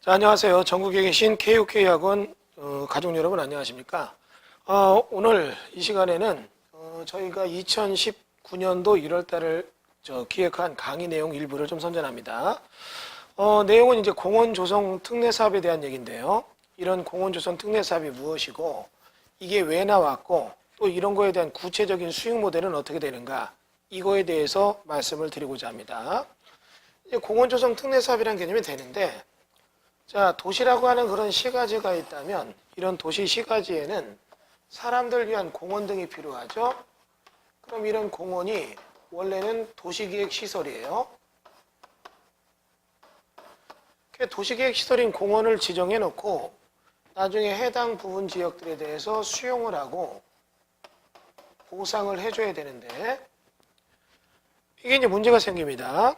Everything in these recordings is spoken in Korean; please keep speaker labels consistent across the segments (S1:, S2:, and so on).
S1: 자, 안녕하세요. 전국에 계신 KOK학원 가족 여러분 안녕하십니까? 오늘 이 시간에는 저희가 2019년도 1월 달을 기획한 강의 내용 일부를 좀 선전합니다. 내용은 이제 공원 조성 특례 사업에 대한 얘기인데요. 이런 공원 조성 특례 사업이 무엇이고 이게 왜 나왔고 또 이런 거에 대한 구체적인 수익 모델은 어떻게 되는가, 이거에 대해서 말씀을 드리고자 합니다. 이제 공원 조성 특례 사업이라는 개념이 되는데, 자, 도시라고 하는 그런 시가지가 있다면 이런 도시 시가지에는 사람들 위한 공원 등이 필요하죠. 그럼 이런 공원이 원래는 도시기획 시설이에요. 도시기획 시설인 공원을 지정해 놓고 나중에 해당 부분 지역들에 대해서 수용을 하고 보상을 해줘야 되는데, 이게 이제 문제가 생깁니다.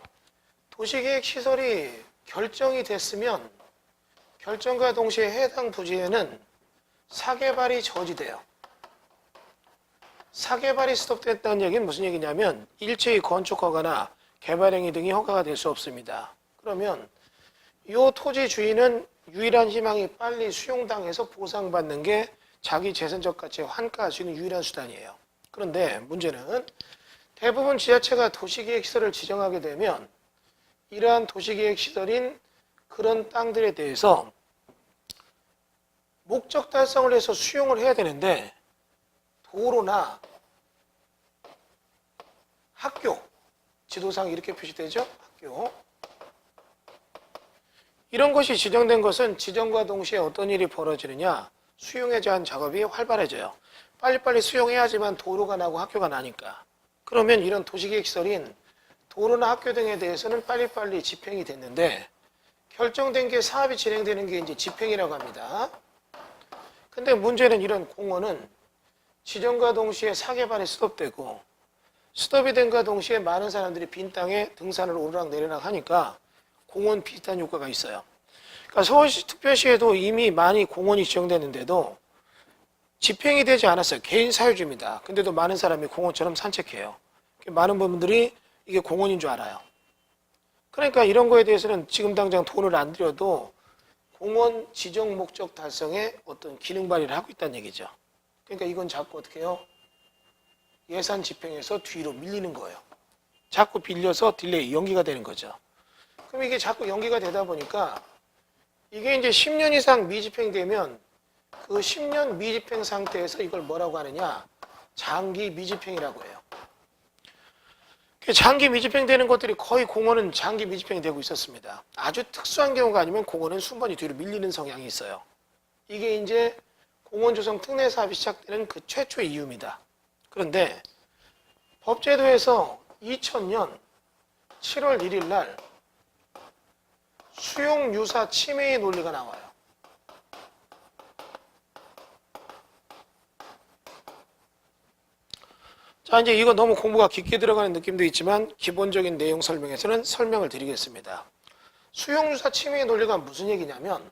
S1: 도시기획 시설이 결정이 됐으면 결정과 동시에 해당 부지에는 사개발이 저지돼요. 사개발이 스톱됐다는 얘기는 무슨 얘기냐면 일체의 건축허가나 개발행위 등이 허가가 될 수 없습니다. 그러면 이 토지 주인은 유일한 희망이 빨리 수용당해서 보상받는 게 자기 재산적 가치에 환가할 수 있는 유일한 수단이에요. 그런데 문제는 대부분 지자체가 도시기획시설을 지정하게 되면 이러한 도시기획시설인 그런 땅들에 대해서 목적 달성을 해서 수용을 해야 되는데, 도로나 학교, 지도상 이렇게 표시되죠? 학교. 이런 것이 지정된 것은 지정과 동시에 어떤 일이 벌어지느냐, 수용에 대한 작업이 활발해져요. 빨리빨리 수용해야지만 도로가 나고 학교가 나니까. 그러면 이런 도시계획시설인 도로나 학교 등에 대해서는 빨리빨리 집행이 됐는데, 결정된 게 사업이 진행되는 게 이제 집행이라고 합니다. 근데 문제는 이런 공원은 지정과 동시에 사개발이 스톱되고, 스톱이 된과 동시에 많은 사람들이 빈 땅에 등산을 오르락내리락 하니까 공원 비슷한 효과가 있어요. 그러니까 서울시 특별시에도 이미 많이 공원이 지정됐는데도 집행이 되지 않았어요. 개인 사유지입니다. 근데도 많은 사람이 공원처럼 산책해요. 많은 분들이 이게 공원인 줄 알아요. 그러니까 이런 거에 대해서는 지금 당장 돈을 안 들여도 공원 지정 목적 달성에 어떤 기능 발휘를 하고 있다는 얘기죠. 그러니까 이건 자꾸 어떻게 해요? 예산 집행에서 뒤로 밀리는 거예요. 자꾸 빌려서 딜레이, 연기가 되는 거죠. 그럼 이게 자꾸 연기가 되다 보니까 이게 이제 10년 이상 미집행되면 그 10년 미집행 상태에서 이걸 뭐라고 하느냐? 장기 미집행이라고 해요. 장기 미집행되는 것들이 거의 공원은 장기 미집행이 되고 있었습니다. 아주 특수한 경우가 아니면 공원은 순번이 뒤로 밀리는 성향이 있어요. 이게 이제 공원 조성 특례 사업이 시작되는 그 최초의 이유입니다. 그런데 법제도에서 2000년 7월 1일 날 수용유사 침해의 논리가 나와요. 자, 이제 이거 너무 공부가 깊게 들어가는 느낌도 있지만 기본적인 내용 설명에서는 설명을 드리겠습니다. 수용유사 침해의 논리가 무슨 얘기냐면,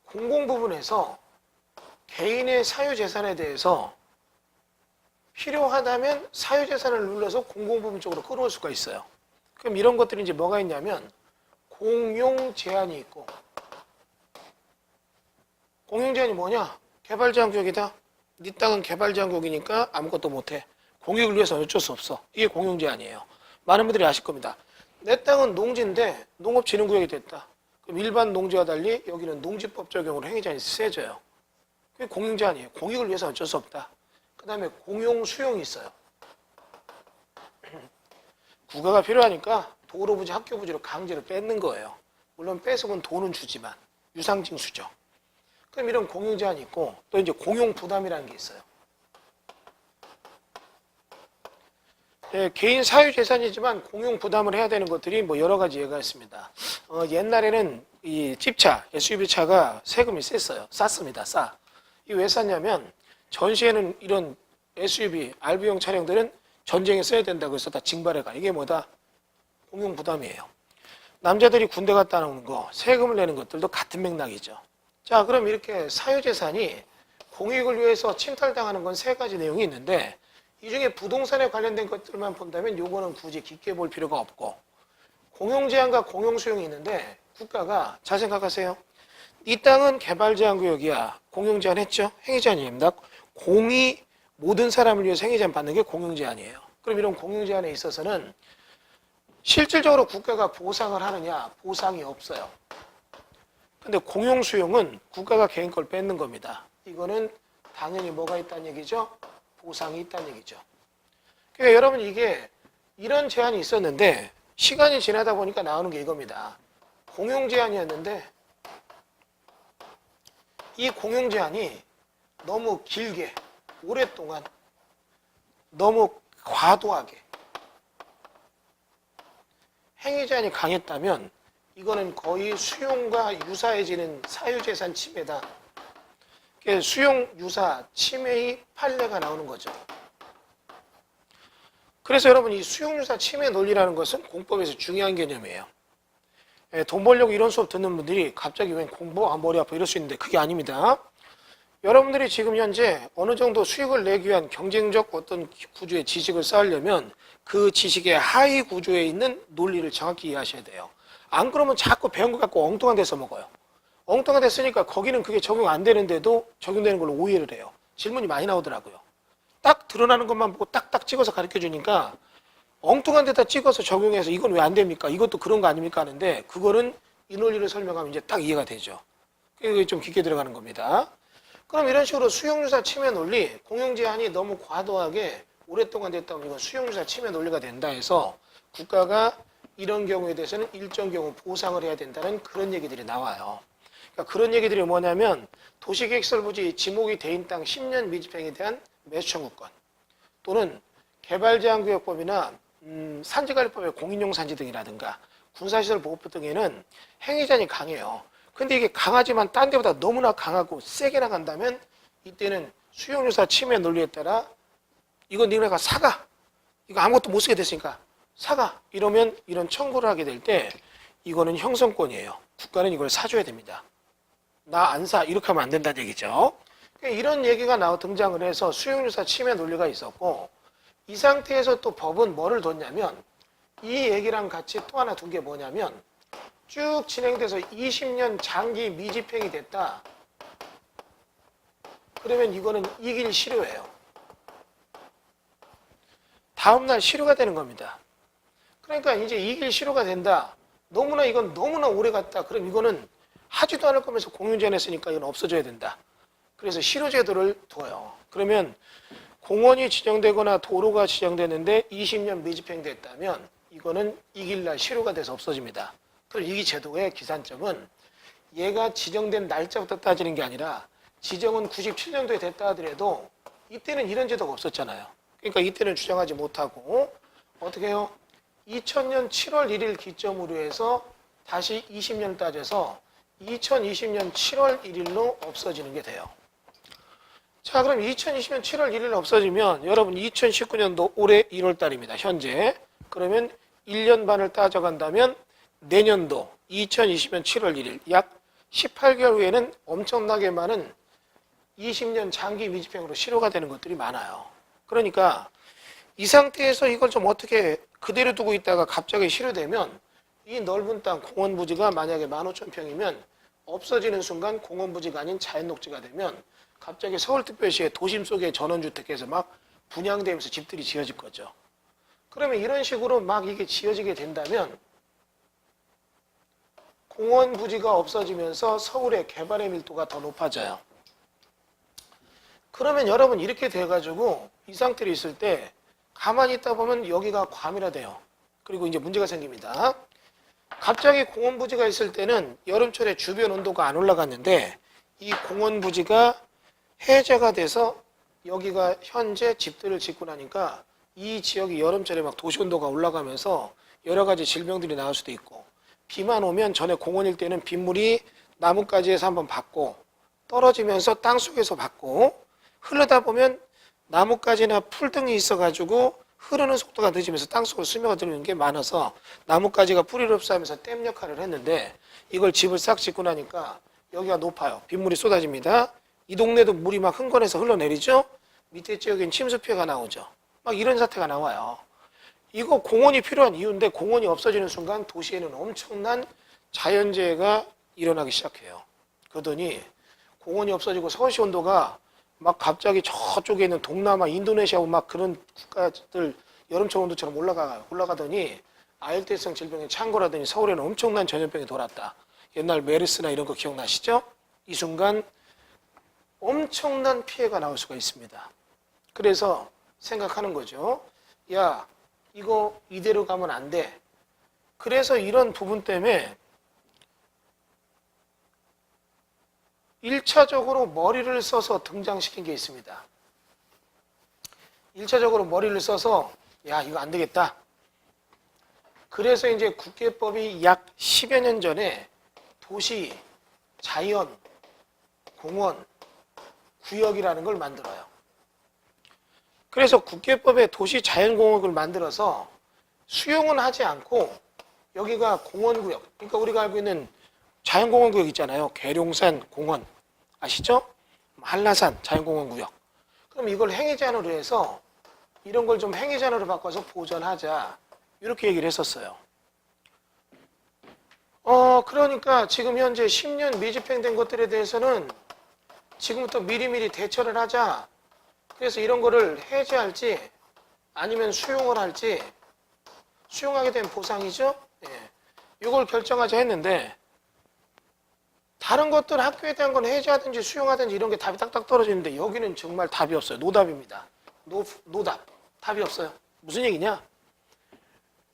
S1: 공공부분에서 개인의 사유재산에 대해서 필요하다면 사유재산을 눌러서 공공부분 쪽으로 끌어올 수가 있어요. 그럼 이런 것들이 이제 뭐가 있냐면 공용 제한이 있고, 공용 제한이 뭐냐? 개발 제한 구역이다. 네 땅은 개발 제한 구역이니까 아무것도 못해. 공익을 위해서 어쩔 수 없어. 이게 공용 제한이에요. 많은 분들이 아실 겁니다. 내 땅은 농지인데 농업진흥구역이 됐다. 그럼 일반 농지와 달리 여기는 농지법 적용으로 행위제한이 세져요. 그게 공용 제한이에요. 공익을 위해서 어쩔 수 없다. 그 다음에 공용 수용이 있어요. 국가가 필요하니까 도로 부지, 학교 부지로 강제로 뺏는 거예요. 물론 뺏으면 돈은 주지만 유상징수죠. 그럼 이런 공용 제한이 있고, 또 이제 공용 부담이라는 게 있어요. 개인 사유 재산이지만 공용 부담을 해야 되는 것들이 뭐 여러 가지 예가 있습니다. 옛날에는 이 집차, SUV 차가 세금이 쌌습니다. 싸. 이 왜 쌌냐면 전시에는 이런 SUV, RV용 차량들은 전쟁에 써야 된다고 해서 다 징발해가. 이게 뭐다? 공용 부담이에요. 남자들이 군대 갔다 오는 거, 세금을 내는 것들도 같은 맥락이죠. 자, 그럼 이렇게 사유재산이 공익을 위해서 침탈당하는 건 세 가지 내용이 있는데, 이 중에 부동산에 관련된 것들만 본다면 요거는 굳이 깊게 볼 필요가 없고, 공용제한과 공용수용이 있는데 국가가 잘 생각하세요. 이 땅은 개발제한구역이야. 공용제한 했죠? 행위제한입니다. 공이 모든 사람을 위해서 행위제한 받는 게 공용제한이에요. 그럼 이런 공용제한에 있어서는 실질적으로 국가가 보상을 하느냐? 보상이 없어요. 근데 공용수용은 국가가 개인 걸 뺏는 겁니다. 이거는 당연히 뭐가 있다는 얘기죠? 보상이 있다는 얘기죠. 그러니까 여러분 이게 이런 제한이 있었는데 시간이 지나다 보니까 나오는 게 이겁니다. 공용 제한이었는데 이 공용 제한이 너무 길게 오랫동안 너무 과도하게 행위 제한이 강했다면 이거는 거의 수용과 유사해지는 사유재산 침해다. 수용 유사 침해의 판례가 나오는 거죠. 그래서 여러분 이 수용 유사 침해 논리라는 것은 공법에서 중요한 개념이에요. 돈 벌려고 이런 수업 듣는 분들이 갑자기 왜 공부 머리 아파 이럴 수 있는데 그게 아닙니다. 여러분들이 지금 현재 어느 정도 수익을 내기 위한 경쟁적 어떤 구조의 지식을 쌓으려면 그 지식의 하위 구조에 있는 논리를 정확히 이해하셔야 돼요. 안 그러면 자꾸 배운 거 갖고 엉뚱한 데 써먹어요. 엉뚱한 데 쓰니까 거기는 그게 적용 안 되는데도 적용되는 걸로 오해를 해요. 질문이 많이 나오더라고요. 딱 드러나는 것만 보고 딱딱 찍어서 가르쳐 주니까 엉뚱한 데다 찍어서 적용해서 이건 왜 안 됩니까? 이것도 그런 거 아닙니까? 하는데 그거는 이 논리를 설명하면 이제 딱 이해가 되죠. 그게 좀 깊게 들어가는 겁니다. 그럼 이런 식으로 수용유사 침해 논리, 공용제한이 너무 과도하게 오랫동안 됐다 보면 이건 수용유사 침해 논리가 된다 해서 국가가 이런 경우에 대해서는 일정 경우 보상을 해야 된다는 그런 얘기들이 나와요. 그러니까 그런 얘기들이 뭐냐면 도시계획설부지 지목이 대인 땅 10년 미집행에 대한 매수 청구권 또는 개발제한구역법이나 산지관리법의 공인용 산지 등이라든가 군사시설 보호법 등에는 행위제한이 강해요. 근데 이게 강하지만 딴 데보다 너무나 강하고 세게 나간다면 이때는 수용유사 침해 논리에 따라 이거 니네가 사가 이거 아무것도 못 쓰게 됐으니까 사가 이러면 이런 청구를 하게 될 때 이거는 형성권이에요. 국가는 이걸 사줘야 됩니다. 나 안 사 이렇게 하면 안 된다는 얘기죠. 이런 얘기가 등장을 해서 수용유사 침해 논리가 있었고 이 상태에서 또 법은 뭐를 뒀냐면 이 얘기랑 같이 또 하나 둔 게 뭐냐면 쭉 진행돼서 20년 장기 미집행이 됐다. 그러면 이거는 이길 실효예요. 다음날 실효가 되는 겁니다. 그러니까 이제 이길 실효가 된다. 너무나 이건 너무나 오래 갔다. 그럼 이거는 하지도 않을 거면서 공용제한 했으니까 이건 없어져야 된다. 그래서 실효제도를 둬요. 그러면 공원이 지정되거나 도로가 지정되는데 20년 미집행됐다면 이거는 이길 날 실효가 돼서 없어집니다. 그럼 이 제도의 기산점은 얘가 지정된 날짜부터 따지는 게 아니라 지정은 97년도에 됐다 하더라도 이때는 이런 제도가 없었잖아요. 그러니까 이때는 주장하지 못하고 어떻게 해요? 2000년 7월 1일 기점으로 해서 다시 20년 따져서 2020년 7월 1일로 없어지는 게 돼요. 자, 그럼 2020년 7월 1일 없어지면 여러분 2019년도 올해 1월 달입니다. 현재. 그러면 1년 반을 따져간다면 내년도 2020년 7월 1일 약 18개월 후에는 엄청나게 많은 20년 장기 미집행으로 실효가 되는 것들이 많아요. 그러니까 이 상태에서 이걸 좀 어떻게 그대로 두고 있다가 갑자기 실효되면 이 넓은 땅 공원 부지가 만약에 15,000평이면 없어지는 순간 공원 부지가 아닌 자연녹지가 되면 갑자기 서울특별시의 도심 속의 전원주택에서 막 분양되면서 집들이 지어질 거죠. 그러면 이런 식으로 막 이게 지어지게 된다면 공원 부지가 없어지면서 서울의 개발의 밀도가 더 높아져요. 그러면 여러분 이렇게 돼가지고 이 상태로 있을 때 가만히 있다 보면 여기가 과밀화돼요. 그리고 이제 문제가 생깁니다. 갑자기 공원 부지가 있을 때는 여름철에 주변 온도가 안 올라갔는데 이 공원 부지가 해제가 돼서 여기가 현재 집들을 짓고 나니까 이 지역이 여름철에 막 도시 온도가 올라가면서 여러 가지 질병들이 나올 수도 있고 비만 오면 전에 공원일 때는 빗물이 나뭇가지에서 한번 받고 떨어지면서 땅속에서 받고 흐르다 보면 나뭇가지나 풀 등이 있어가지고 흐르는 속도가 늦으면서 땅속으로 스며드는 게 많아서 나뭇가지가 뿌리를 흡수하면서 댐 역할을 했는데 이걸 집을 싹 짓고 나니까 여기가 높아요. 빗물이 쏟아집니다. 이 동네도 물이 막 흥건해서 흘러내리죠. 밑에 지역엔 침수 피해가 나오죠. 막 이런 사태가 나와요. 이거 공원이 필요한 이유인데 공원이 없어지는 순간 도시에는 엄청난 자연재해가 일어나기 시작해요. 그러더니 공원이 없어지고 서울시 온도가 막 갑자기 저쪽에 있는 동남아, 인도네시아 막 그런 국가들 여름철 온도처럼 올라가더니 아열대성 질병에 창궐하더니 서울에는 엄청난 전염병이 돌았다. 옛날 메르스나 이런 거 기억나시죠? 이 순간 엄청난 피해가 나올 수가 있습니다. 그래서 생각하는 거죠. 야, 이거 이대로 가면 안 돼. 그래서 이런 부분 때문에 1차적으로 머리를 써서 등장시킨 게 있습니다. 1차적으로 머리를 써서 야, 이거 안 되겠다. 그래서 이제 국계법이 약 10여 년 전에 도시, 자연, 공원, 구역이라는 걸 만들어요. 그래서 국계법에 도시, 자연공원을 만들어서 수용은 하지 않고 여기가 공원구역, 그러니까 우리가 알고 있는 자연공원구역 있잖아요. 계룡산 공원 아시죠? 한라산 자연공원구역. 그럼 이걸 행위제한으로 해서 이런 걸 좀 행위제한으로 바꿔서 보전하자 이렇게 얘기를 했었어요. 그러니까 지금 현재 10년 미집행된 것들에 대해서는 지금부터 미리미리 대처를 하자. 그래서 이런 거를 해제할지 아니면 수용을 할지, 수용하게 된 보상이죠. 예. 이걸 결정하자 했는데 다른 것들 학교에 대한 건 해제하든지 수용하든지 이런 게 답이 딱딱 떨어지는데 여기는 정말 답이 없어요. 노답입니다. 노답. 답이 없어요. 무슨 얘기냐?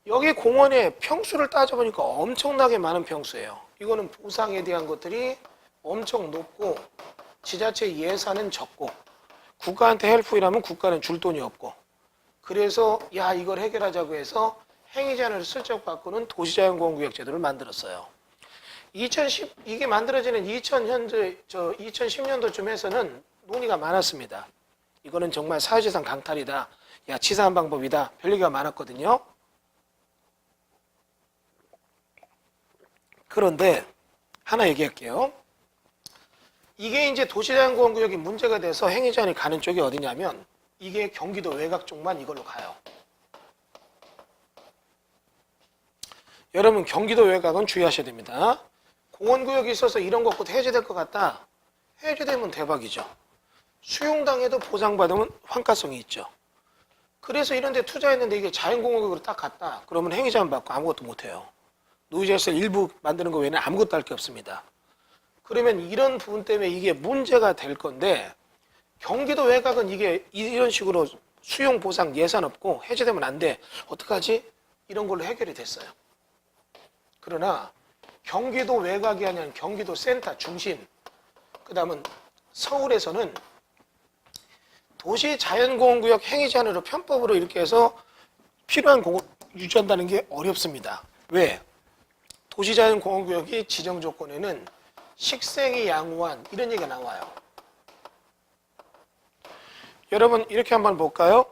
S1: 여기 공원의 평수를 따져보니까 엄청나게 많은 평수예요. 이거는 보상에 대한 것들이 엄청 높고 지자체 예산은 적고 국가한테 헬프이라면 국가는 줄 돈이 없고 그래서 야 이걸 해결하자고 해서 행위제한을 슬쩍 바꾸는 도시자연공원구역 제도를 만들었어요. 이게 만들어지는 2010년도쯤에서는 논의가 많았습니다. 이거는 정말 사회재산 강탈이다. 야 치사한 방법이다. 별 얘기가 많았거든요. 그런데 하나 얘기할게요. 이게 이제 도시자연공원구역이 문제가 돼서 행위제한이 가는 쪽이 어디냐면 이게 경기도 외곽 쪽만 이걸로 가요. 여러분 경기도 외곽은 주의하셔야 됩니다. 공원구역이 있어서 이런 것 곧 해제될 것 같다. 해제되면 대박이죠. 수용당해도 보상받으면 환가성이 있죠. 그래서 이런 데 투자했는데 이게 자연공원구역으로 딱 갔다. 그러면 행위제한 받고 아무것도 못해요. 노이즈에서 일부 만드는 거 외에는 아무것도 할 게 없습니다. 그러면 이런 부분 때문에 이게 문제가 될 건데 경기도 외곽은 이게 이런 식으로 수용 보상 예산 없고 해제되면 안 돼. 어떡하지? 이런 걸로 해결이 됐어요. 그러나 경기도 외곽이 아니라 경기도 센터 중심, 그 다음은 서울에서는 도시 자연공원구역 행위제한으로 편법으로 이렇게 해서 필요한 공원 유지한다는 게 어렵습니다. 왜? 도시자연공원구역이 지정 조건에는 식생이 양호한 이런 얘기가 나와요. 여러분 이렇게 한번 볼까요?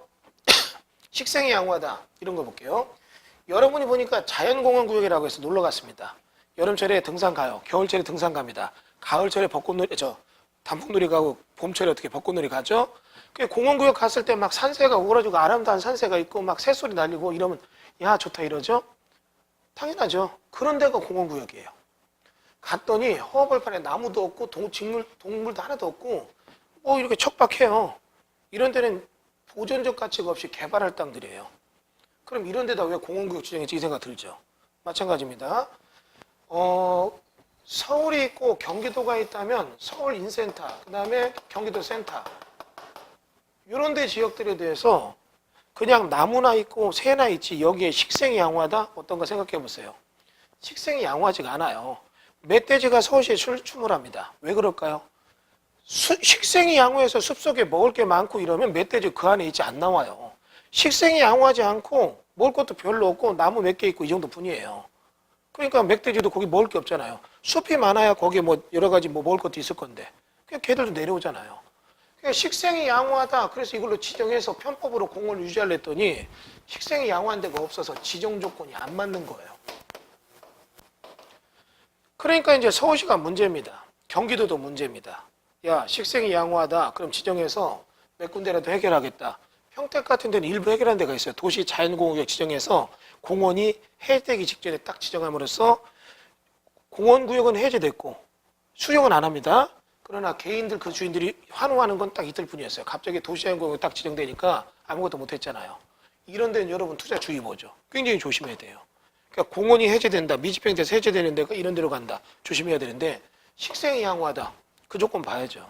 S1: 식생이 양호하다 이런 거 볼게요. 여러분이 보니까 자연공원구역이라고 해서 놀러 갔습니다. 여름철에 등산 가요. 겨울철에 등산 갑니다. 가을철에 벚꽃놀이, 단풍놀이 가고 봄철에 어떻게 벚꽃놀이 가죠? 공원구역 갔을 때 막 산새가 우거지고 아름다운 산새가 있고 막 새소리 날리고 이러면 야 좋다 이러죠? 당연하죠. 그런 데가 공원구역이에요. 갔더니 허허벌판에 나무도 없고 동물도 하나도 없고 뭐 이렇게 척박해요. 이런 데는 보존적 가치가 없이 개발할 땅들이에요. 그럼 이런 데다 왜 공원구역 지정했지 이 생각 들죠. 마찬가지입니다. 서울이 있고 경기도가 있다면 서울 인센터, 그 다음에 경기도 센터 이런 데 지역들에 대해서 그냥 나무나 있고 새나 있지 여기에 식생이 양호하다? 어떤가 생각해 보세요. 식생이 양호하지가 않아요. 멧돼지가 서울시에 출몰합니다. 왜 그럴까요? 식생이 양호해서 숲속에 먹을 게 많고 이러면 멧돼지 그 안에 있지 안 나와요. 식생이 양호하지 않고 먹을 것도 별로 없고 나무 몇 개 있고 이 정도 뿐이에요. 그러니까 멧돼지도 거기 먹을 게 없잖아요. 숲이 많아야 거기에 뭐 여러 가지 뭐 먹을 것도 있을 건데 그냥 걔들도 내려오잖아요. 그러니까 식생이 양호하다. 그래서 이걸로 지정해서 편법으로 공원을 유지하려 했더니 식생이 양호한 데가 없어서 지정 조건이 안 맞는 거예요. 그러니까 이제 서울시가 문제입니다. 경기도도 문제입니다. 야 식생이 양호하다. 그럼 지정해서 몇 군데라도 해결하겠다. 평택 같은 데는 일부 해결한 데가 있어요. 도시 자연공원구역 지정해서 공원이 해제되기 직전에 딱 지정함으로써 공원구역은 해제됐고 수용은 안 합니다. 그러나 개인들 그 주인들이 환호하는 건 딱 이틀 뿐이었어요. 갑자기 도시자연공원이 딱 지정되니까 아무것도 못했잖아요. 이런 데는 여러분 투자 주의보죠. 굉장히 조심해야 돼요. 그러니까 공원이 해제된다, 미집행돼서 해제되는 데가 이런 데로 간다, 조심해야 되는데 식생이 양호하다, 그 조건 봐야죠.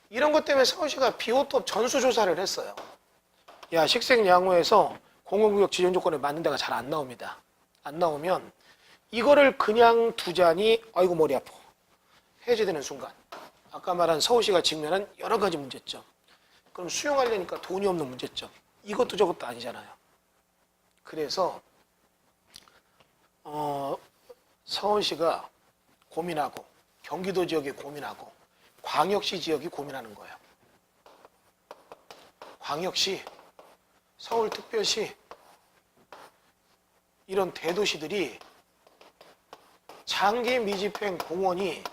S1: 이런 것 때문에 서울시가 비오톱 전수조사를 했어요. 야, 식생 양호해서 공원구역 지정 조건에 맞는 데가 잘 안 나옵니다. 안 나오면 이거를 그냥 두자니 아이고 머리 아파, 해제되는 순간 아까 말한 서울시가 직면한 여러 가지 문제점, 그럼 수용하려니까 돈이 없는 문제점, 이것도 저것도 아니잖아요. 그래서 서울시가 고민하고 경기도 지역이 고민하고 광역시 지역이 고민하는 거예요. 광역시, 서울특별시, 이런 대도시들이 장기 미집행 공원이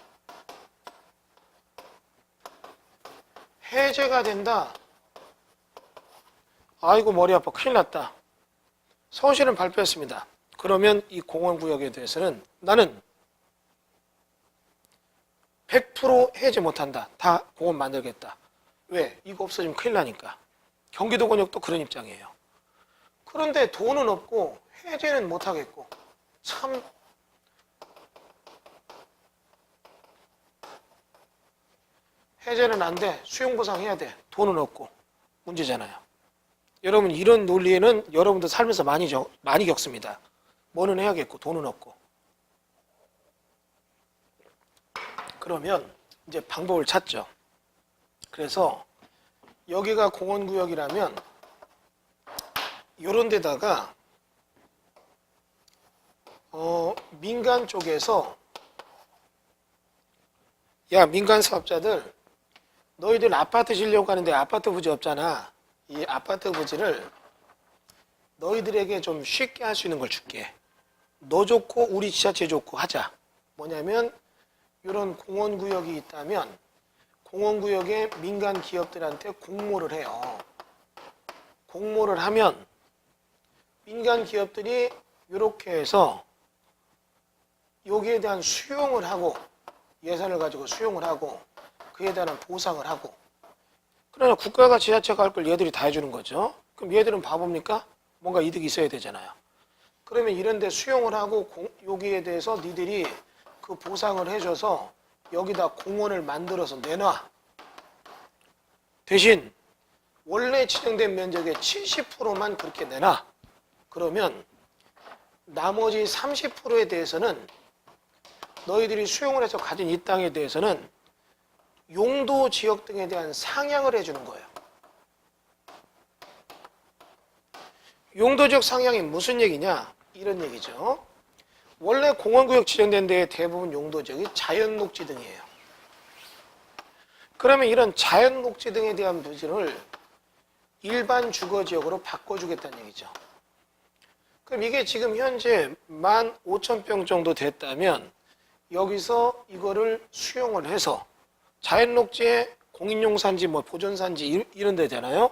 S1: 해제가 된다. 아이고 머리 아파, 큰일 났다. 서울시는 발표했습니다. 그러면 이 공원구역에 대해서는 나는 100% 해제 못한다. 다 공원 만들겠다. 왜? 이거 없어지면 큰일 나니까. 경기도 권역도 그런 입장이에요. 그런데 돈은 없고 해제는 못하겠고, 참 해제는 안 돼, 수용보상해야 돼, 돈은 없고, 문제잖아요. 여러분 이런 논리에는 여러분도 살면서 많이 겪습니다. 뭐는 해야겠고 돈은 없고. 그러면 이제 방법을 찾죠. 그래서 여기가 공원구역이라면 이런 데다가 민간 쪽에서, 야 민간 사업자들, 너희들 아파트 지려고 하는데 아파트 부지 없잖아. 이 아파트 부지를 너희들에게 좀 쉽게 할 수 있는 걸 줄게. 너 좋고 우리 지자체 좋고 하자. 뭐냐면 이런 공원구역이 있다면 공원구역에 민간 기업들한테 공모를 해요. 공모를 하면 민간 기업들이 이렇게 해서 여기에 대한 수용을 하고, 예산을 가지고 수용을 하고 그에 대한 보상을 하고. 그러나 국가가 지자체가 할 걸 얘들이 다 해주는 거죠. 그럼 얘들은 바보입니까? 뭔가 이득이 있어야 되잖아요. 그러면 이런 데 수용을 하고 여기에 대해서 니들이 그 보상을 해줘서 여기다 공원을 만들어서 내놔. 대신 원래 지정된 면적의 70%만 그렇게 내놔. 그러면 나머지 30%에 대해서는 너희들이 수용을 해서 가진 이 땅에 대해서는 용도 지역 등에 대한 상향을 해주는 거예요. 용도 지역 상향이 무슨 얘기냐? 이런 얘기죠. 원래 공원구역 지정된 데의 대부분 용도 지역이 자연녹지 등이에요. 그러면 이런 자연녹지 등에 대한 부지를 일반 주거지역으로 바꿔주겠다는 얘기죠. 그럼 이게 지금 현재 15,000평 정도 됐다면 여기서 이거를 수용을 해서 자연녹지의 공인용산지, 보존산지 이런 데잖아요.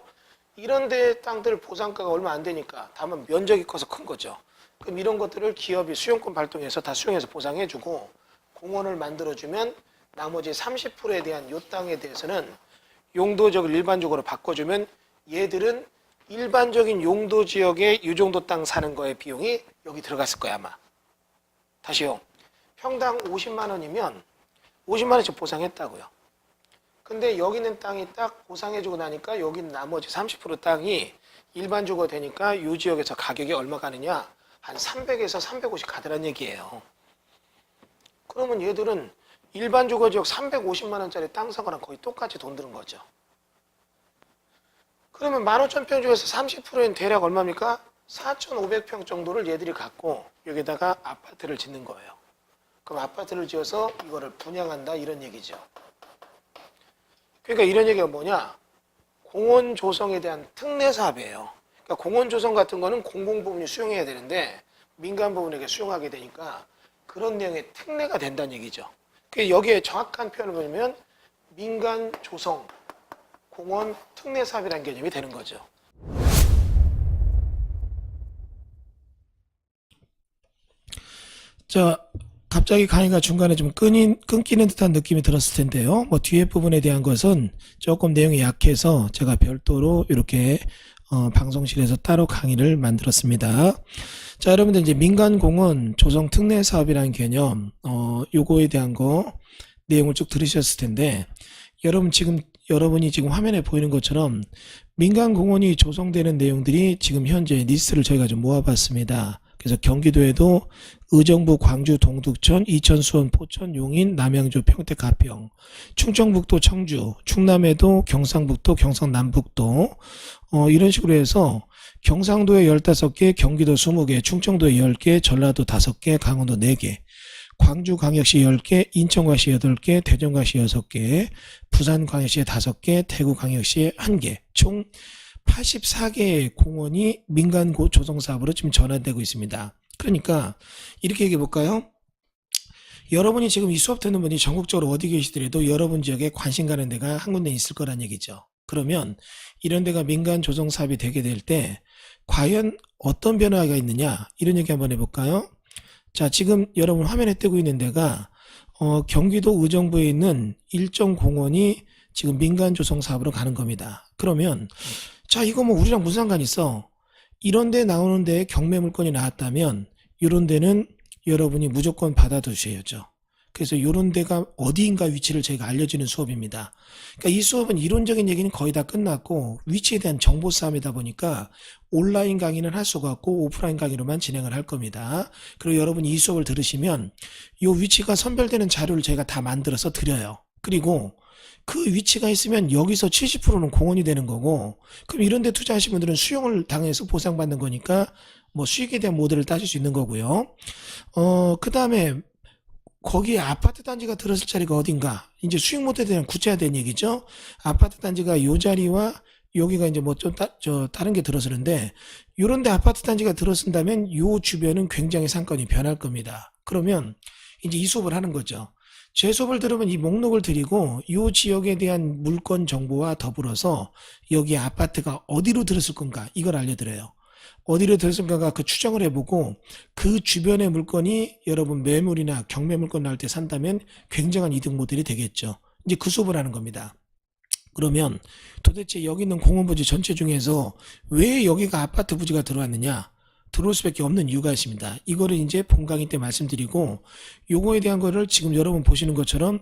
S1: 이런 데 땅들 보상가가 얼마 안 되니까, 다만 면적이 커서 큰 거죠. 그럼 이런 것들을 기업이 수용권 발동해서 다 수용해서 보상해주고 공원을 만들어주면 나머지 30%에 대한 요 땅에 대해서는 용도지역을 일반적으로 바꿔주면 얘들은 일반적인 용도지역에 이 정도 땅 사는 거에 비용이 여기 들어갔을 거야 아마. 다시요. 평당 50만 원이면 50만 원씩 보상했다고요. 근데 여기 있는 땅이 딱 보상해주고 나니까 여기 있는 나머지 30% 땅이 일반 주거 되니까 이 지역에서 가격이 얼마 가느냐? 한 300에서 350 가더란 얘기예요. 그러면 얘들은 일반 주거 지역 350만 원짜리 땅 사거랑 거의 똑같이 돈 드는 거죠. 그러면 15,000평 중에서 30%는 대략 얼마입니까? 4,500평 정도를 얘들이 갖고 여기다가 아파트를 짓는 거예요. 그럼 아파트를 지어서 이거를 분양한다 이런 얘기죠. 그러니까 이런 얘기가 뭐냐? 공원 조성에 대한 특례 사업이에요. 그러니까 공원 조성 같은 거는 공공부문이 수용해야 되는데 민간 부문에게 수용하게 되니까 그런 내용의 특례가 된다는 얘기죠. 여기에 정확한 표현을 보면 민간 조성 공원 특례 사업이라는 개념이 되는 거죠. 자, 갑자기 강의가 중간에 좀 끊기는 듯한 느낌이 들었을 텐데요. 뭐 뒤에 부분에 대한 것은 조금 내용이 약해서 제가 별도로 이렇게 방송실에서 따로 강의를 만들었습니다. 자, 여러분들 이제 민간공원 조성 특례 사업이라는 개념, 요거에 대한 거 내용을 쭉 들으셨을 텐데, 여러분이 지금 화면에 보이는 것처럼 민간공원이 조성되는 내용들이 지금 현재 리스트를 저희가 좀 모아봤습니다. 그래서 경기도에도 의정부, 광주, 동두천, 이천, 수원, 포천, 용인, 남양주, 평택, 가평, 충청북도, 청주, 충남에도 경상북도, 경상남북도 이런 식으로 해서 경상도에 15개, 경기도 20개, 충청도에 10개, 전라도 5개, 강원도 4개, 광주광역시 10개, 인천광역시 8개, 대전광역시 6개, 부산광역시 5개, 대구광역시 1개, 총 84개의 공원이 민간 조성사업으로 지금 전환되고 있습니다. 그러니까 이렇게 얘기해 볼까요? 여러분이 지금 이 수업 듣는 분이 전국적으로 어디 계시더라도 여러분 지역에 관심 가는 데가 한 군데 있을 거란 얘기죠. 그러면 이런 데가 민간 조성사업이 되게 될 때 과연 어떤 변화가 있느냐, 이런 얘기 한번 해볼까요? 자, 지금 여러분 화면에 뜨고 있는 데가 경기도 의정부에 있는 일정 공원이 지금 민간 조성 사업으로 가는 겁니다. 그러면 자, 이거 뭐 우리랑 무슨 상관이 있어? 이런 데 나오는 데에 경매 물건이 나왔다면 이런 데는 여러분이 무조건 받아두셔야죠. 그래서 이런 데가 어디인가 위치를 저희가 알려주는 수업입니다. 그러니까 이 수업은 이론적인 얘기는 거의 다 끝났고 위치에 대한 정보 싸움이다 보니까 온라인 강의는 할 수가 없고 오프라인 강의로만 진행을 할 겁니다. 그리고 여러분이 이 수업을 들으시면 이 위치가 선별되는 자료를 저희가 다 만들어서 드려요. 그리고 그 위치가 있으면 여기서 70%는 공원이 되는 거고, 그럼 이런 데 투자하신 분들은 수용을 당해서 보상받는 거니까 뭐 수익에 대한 모델을 따질 수 있는 거고요. 그 다음에 거기에 아파트 단지가 들었을 자리가 어딘가, 이제 수익 모델에 대한 구체화된 얘기죠. 아파트 단지가 요 자리와 여기가 이제 뭐 좀 다른 게 들어서는데, 요런 데 아파트 단지가 들어선다면 요 주변은 굉장히 상권이 변할 겁니다. 그러면 이제 이 수업을 하는 거죠. 제 수업을 들으면 이 목록을 드리고 이 지역에 대한 물건 정보와 더불어서 여기 아파트가 어디로 들었을 건가, 이걸 알려드려요. 어디로 들었을 건가 그 추정을 해보고 그 주변의 물건이 여러분 매물이나 경매 물건 나올 때 산다면 굉장한 이득 모델이 되겠죠. 이제 그 수업을 하는 겁니다. 그러면 도대체 여기 있는 공원 부지 전체 중에서 왜 여기가 아파트 부지가 들어왔느냐, 들어올 수밖에 없는 이유가 있습니다. 이거를 이제 본 강의 때 말씀드리고, 요거에 대한 거를 지금 여러분 보시는 것처럼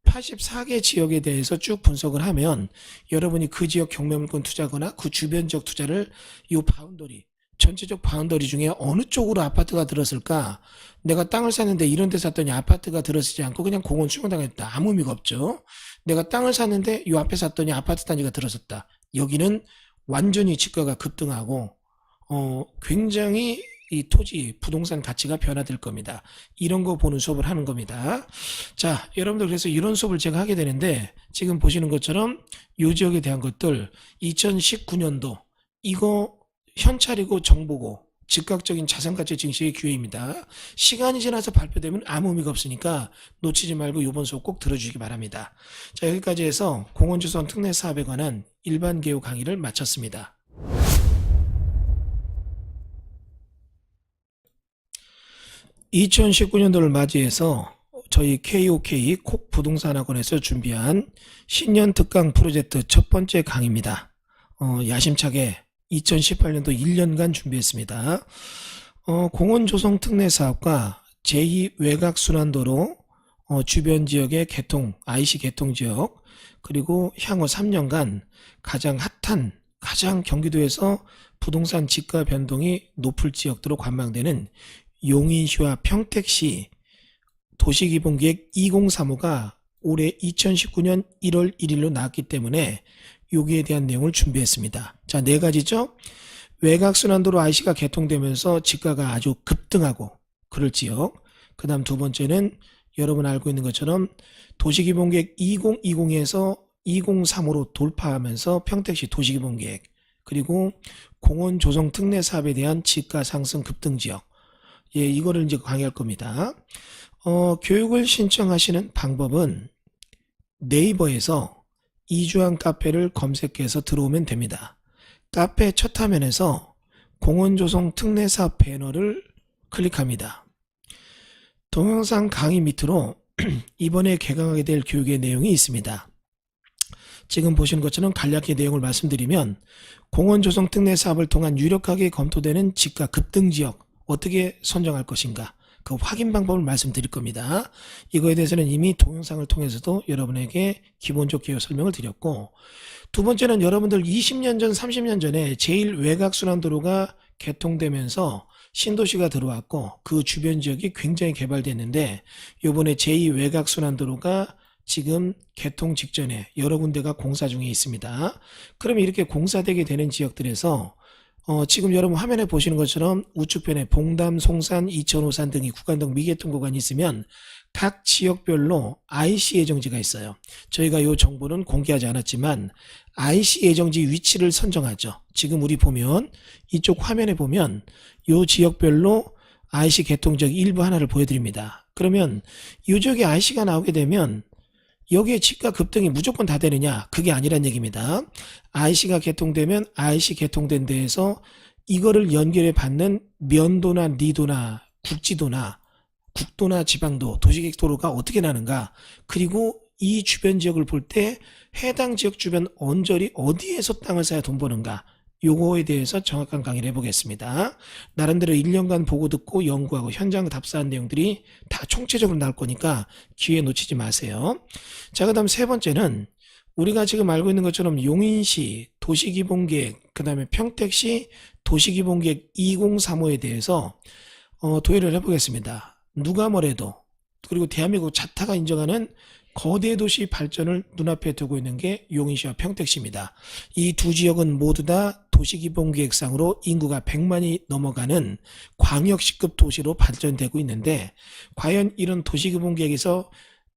S1: 84개 지역에 대해서 쭉 분석을 하면 여러분이 그 지역 경매물건 투자거나 그 주변 지역 투자를 이 바운더리, 전체적 바운더리 중에 어느 쪽으로 아파트가 들었을까? 내가 땅을 샀는데 이런 데 샀더니 아파트가 들어서지 않고 그냥 공원 수용당했다. 아무 의미가 없죠. 내가 땅을 샀는데 이 앞에 샀더니 아파트 단지가 들어섰다. 여기는 완전히 집가가 급등하고 굉장히 이 토지, 부동산 가치가 변화될 겁니다. 이런 거 보는 수업을 하는 겁니다. 자, 여러분들 그래서 이런 수업을 제가 하게 되는데 지금 보시는 것처럼 이 지역에 대한 것들 2019년도 이거 현찰이고 정보고 즉각적인 자산가치 증식의 기회입니다. 시간이 지나서 발표되면 아무 의미가 없으니까 놓치지 말고 이번 수업 꼭 들어주시기 바랍니다. 자, 여기까지 해서 공원조성 특례 사업에 관한 일반 개요 강의를 마쳤습니다. 2019년도를 맞이해서 저희 KOK 콕 부동산학원에서 준비한 신년 특강 프로젝트 첫 번째 강의입니다. 야심차게 2018년도 1년간 준비했습니다. 공원 조성 특례 사업과 제2 외곽 순환도로 주변 지역의 개통, IC 개통 지역, 그리고 향후 3년간 가장 핫한, 가장 경기도에서 부동산 지가 변동이 높을 지역도로 관망되는 용인시와 평택시 도시기본계획 2035가 올해 2019년 1월 1일로 나왔기 때문에 여기에 대한 내용을 준비했습니다. 자, 네 가지죠. 외곽순환도로 IC가 개통되면서 지가가 아주 급등하고 그럴 지역. 그 다음 두 번째는 여러분 알고 있는 것처럼 도시기본계획 2020에서 2035로 돌파하면서 평택시 도시기본계획, 그리고 공원 조성 특례 사업에 대한 지가 상승 급등 지역. 예, 이거를 이제 강의할 겁니다. 교육을 신청하시는 방법은 네이버에서 이주한 카페를 검색해서 들어오면 됩니다. 카페 첫 화면에서 공원조성 특례사업 배너를 클릭합니다. 동영상 강의 밑으로 이번에 개강하게 될 교육의 내용이 있습니다. 지금 보시는 것처럼 간략히 내용을 말씀드리면 공원 조성 특례 사업을 통한 유력하게 검토되는 지가 급등 지역 어떻게 선정할 것인가, 그 확인 방법을 말씀드릴 겁니다. 이거에 대해서는 이미 동영상을 통해서도 여러분에게 기본적 개요 설명을 드렸고, 두 번째는 여러분들 20년 전 30년 전에 제1외곽순환도로가 개통되면서 신도시가 들어왔고 그 주변 지역이 굉장히 개발됐는데, 요번에 제2외곽순환도로가 지금 개통 직전에 여러 군데가 공사 중에 있습니다. 그러면 이렇게 공사되게 되는 지역들에서 지금 여러분 화면에 보시는 것처럼 우측편에 봉담, 송산, 이천호산 등이 구간등 미개통 구간이 있으면 각 지역별로 IC 예정지가 있어요. 저희가 이 정보는 공개하지 않았지만 IC 예정지 위치를 선정하죠. 지금 우리 보면 이쪽 화면에 보면 이 지역별로 IC 개통 지역 일부 하나를 보여드립니다. 그러면 이 지역에 IC가 나오게 되면 여기에 지가 급등이 무조건 다 되느냐? 그게 아니란 얘기입니다. IC가 개통되면 IC 개통된 데에서 이거를 연결해 받는 면도나 니도나 국지도나 국도나 지방도, 도시계획도로가 어떻게 나는가, 그리고 이 주변 지역을 볼 때 해당 지역 주변 언저리 어디에서 땅을 사야 돈 버는가, 요거에 대해서 정확한 강의를 해보겠습니다. 나름대로 1년간 보고 듣고 연구하고 현장 답사한 내용들이 다 총체적으로 나올 거니까 기회 놓치지 마세요. 자, 그 다음 세 번째는 우리가 지금 알고 있는 것처럼 용인시 도시기본계획, 그 다음에 평택시 도시기본계획 2035에 대해서 도입을 해보겠습니다. 누가 뭐래도, 그리고 대한민국 자타가 인정하는 거대 도시 발전을 눈앞에 두고 있는 게 용인시와 평택시입니다. 이 두 지역은 모두 다 도시기본계획상으로 인구가 100만이 넘어가는 광역시급 도시로 발전되고 있는데, 과연 이런 도시기본계획에서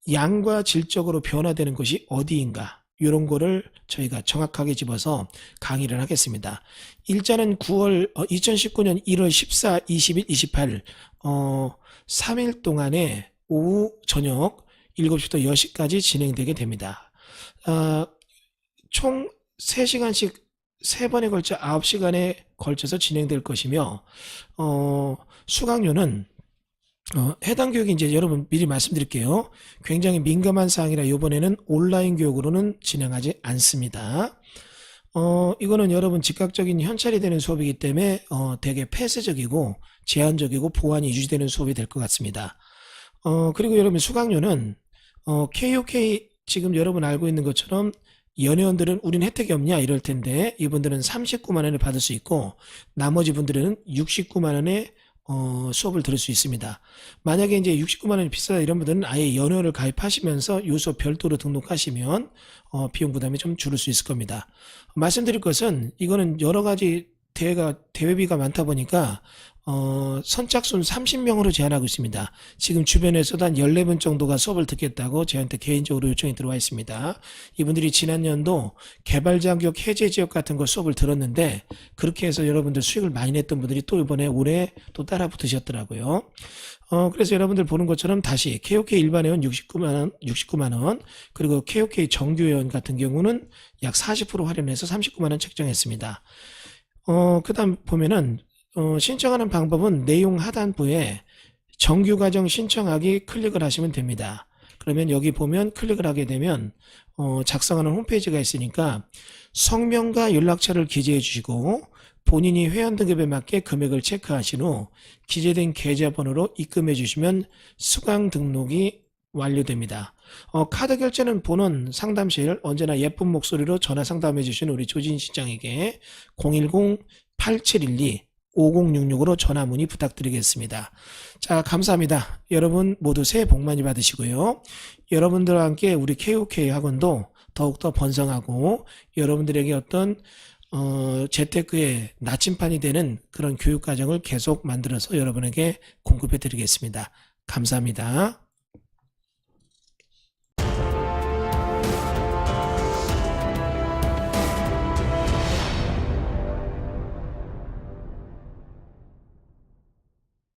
S1: 양과 질적으로 변화되는 것이 어디인가, 이런 거를 저희가 정확하게 집어서 강의를 하겠습니다. 일자는 2019년 1월 14, 20일, 28 3일 동안에 오후 저녁 7시부터 10시까지 진행되게 됩니다. 총 3시간씩 3번에 걸쳐 9시간에 걸쳐서 진행될 것이며, 수강료는 해당 교육이 이제 여러분 미리 말씀드릴게요. 굉장히 민감한 사항이라 이번에는 온라인 교육으로는 진행하지 않습니다. 이거는 여러분 즉각적인 현찰이 되는 수업이기 때문에 되게 폐쇄적이고 제한적이고 보안이 유지되는 수업이 될 것 같습니다. 그리고 여러분 수강료는 KOK 지금 여러분 알고 있는 것처럼 연회원들은 우린 혜택이 없냐 이럴 텐데, 이분들은 39만 원을 받을 수 있고 나머지 분들은 69만 원에 수업을 들을 수 있습니다. 만약에 이제 69만 원이 비싸다 이런 분들은 아예 연회원을 가입하시면서 요 수업 별도로 등록하시면 비용 부담이 좀 줄을 수 있을 겁니다. 말씀드릴 것은 이거는 여러 가지 대회비가 많다 보니까 선착순 30명으로 제한하고 있습니다. 지금 주변에서도 한 14분 정도가 수업을 듣겠다고 저한테 개인적으로 요청이 들어와 있습니다. 이분들이 지난 년도 개발자격 해제 지역 같은 거 수업을 들었는데, 그렇게 해서 여러분들 수익을 많이 냈던 분들이 또 이번에 올해 또 따라 붙으셨더라고요. 그래서 여러분들 보는 것처럼 다시 KOK 일반 회원 69만 원, 그리고 KOK 정규 회원 같은 경우는 약 40% 할인해서 39만 원 책정했습니다. 그 다음 보면은 신청하는 방법은 내용 하단부에 정규과정 신청하기 클릭을 하시면 됩니다. 그러면 여기 보면 클릭을 하게 되면 작성하는 홈페이지가 있으니까 성명과 연락처를 기재해 주시고 본인이 회원 등급에 맞게 금액을 체크하신 후 기재된 계좌번호로 입금해 주시면 수강 등록이 완료됩니다. 카드 결제는 본원 상담실 언제나 예쁜 목소리로 전화 상담해 주신 우리 조진 실장에게 010-8712-5066으로 전화 문의 부탁드리겠습니다. 자, 감사합니다. 여러분 모두 새해 복 많이 받으시고요. 여러분들과 함께 우리 KOK 학원도 더욱더 번성하고 여러분들에게 어떤 재테크의 나침판이 되는 그런 교육과정을 계속 만들어서 여러분에게 공급해 드리겠습니다. 감사합니다.